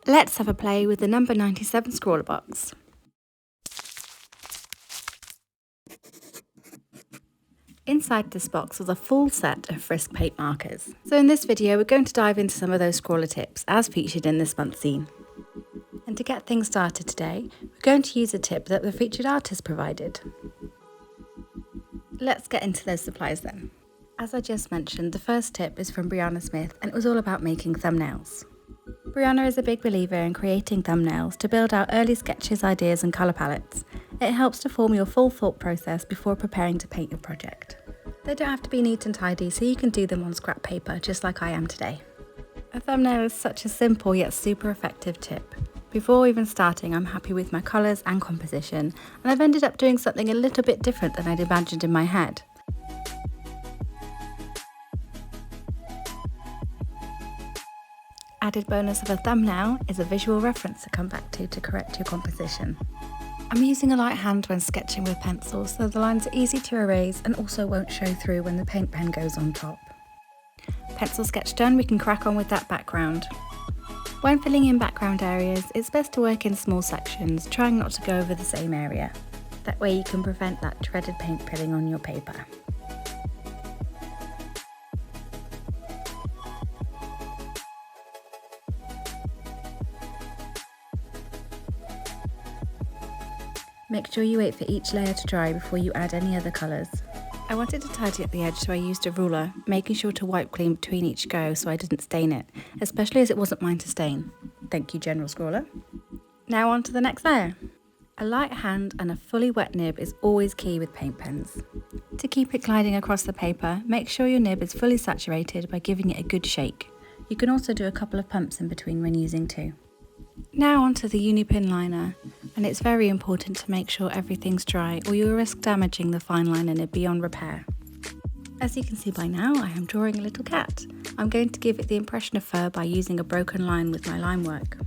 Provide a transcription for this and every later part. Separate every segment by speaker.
Speaker 1: Let's have a play with the number 97 ScrawlrBox. Inside this box was a full set of Frisk paint markers. So in this video we're going to dive into some of those Scrawlr tips as featured in this month's zine. And to get things started today, we're going to use a tip that the featured artist provided. Let's get into those supplies then. As I just mentioned, the first tip is from Brianna Smith and it was all about making thumbnails. Brianna is a big believer in creating thumbnails to build out early sketches, ideas and colour palettes. It helps to form your full thought process before preparing to paint your project. They don't have to be neat and tidy, so you can do them on scrap paper just like I am today. A thumbnail is such a simple yet super effective tip. Before even starting, I'm happy with my colours and composition, and I've ended up doing something a little bit different than I'd imagined in my head. Added bonus of a thumbnail is a visual reference to come back to correct your composition. I'm using a light hand when sketching with pencils, so the lines are easy to erase and also won't show through when the paint pen goes on top. Pencil sketch done, we can crack on with that background. When filling in background areas, it's best to work in small sections, trying not to go over the same area. That way you can prevent that dreaded paint pilling on your paper. Make sure you wait for each layer to dry before you add any other colours. I wanted to tidy up the edge, so I used a ruler, making sure to wipe clean between each go so I didn't stain it, especially as it wasn't mine to stain. Thank you, General Scrawlr. Now on to the next layer. A light hand and a fully wet nib is always key with paint pens. To keep it gliding across the paper, make sure your nib is fully saturated by giving it a good shake. You can also do a couple of pumps in between when using too. Now onto the UniPin liner, and it's very important to make sure everything's dry or you'll risk damaging the fineliner nib beyond repair. As you can see by now, I am drawing a little cat. I'm going to give it the impression of fur by using a broken line with my line work.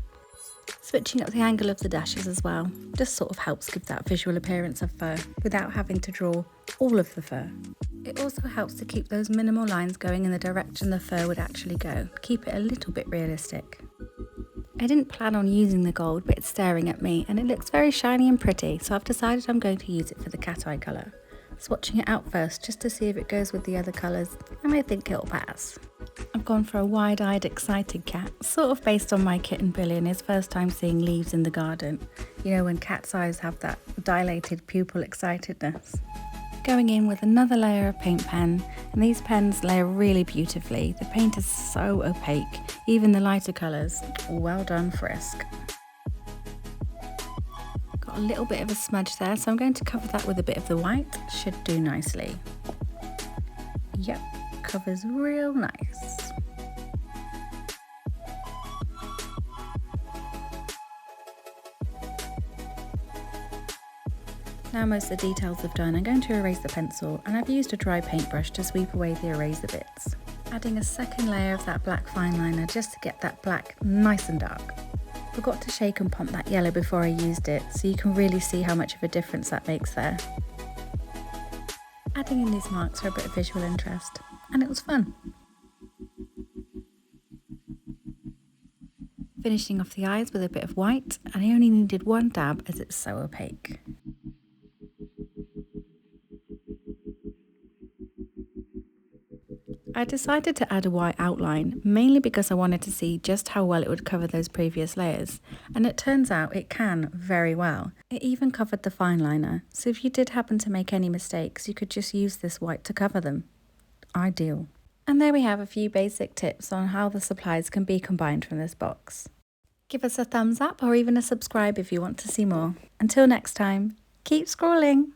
Speaker 1: Switching up the angle of the dashes as well just sort of helps give that visual appearance of fur without having to draw all of the fur. It also helps to keep those minimal lines going in the direction the fur would actually go, keep it a little bit realistic. I didn't plan on using the gold, but it's staring at me and it looks very shiny and pretty, so I've decided I'm going to use it for the cat eye colour. Swatching it out first just to see if it goes with the other colours, and I think it'll pass. I've gone for a wide-eyed, excited cat, sort of based on my kitten Billy and his first time seeing leaves in the garden. You know, when cats' eyes have that dilated pupil excitedness. Going in with another layer of paint pen, and these pens layer really beautifully. The paint is so opaque, even the lighter colours. Well done, Frisk. Got a little bit of a smudge there, so I'm going to cover that with a bit of the white. Should do nicely. Yep, covers real nice. Now most of the details are done, I'm going to erase the pencil, and I've used a dry paintbrush to sweep away the eraser bits. Adding a second layer of that black fineliner just to get that black nice and dark. Forgot to shake and pump that yellow before I used it, so you can really see how much of a difference that makes there. Adding in these marks for a bit of visual interest, and it was fun. Finishing off the eyes with a bit of white, and I only needed one dab as it's so opaque. I decided to add a white outline, mainly because I wanted to see just how well it would cover those previous layers, and it turns out it can very well. It even covered the fineliner, so if you did happen to make any mistakes, you could just use this white to cover them. Ideal. And there we have a few basic tips on how the supplies can be combined from this box. Give us a thumbs up or even a subscribe if you want to see more. Until next time, keep scrolling!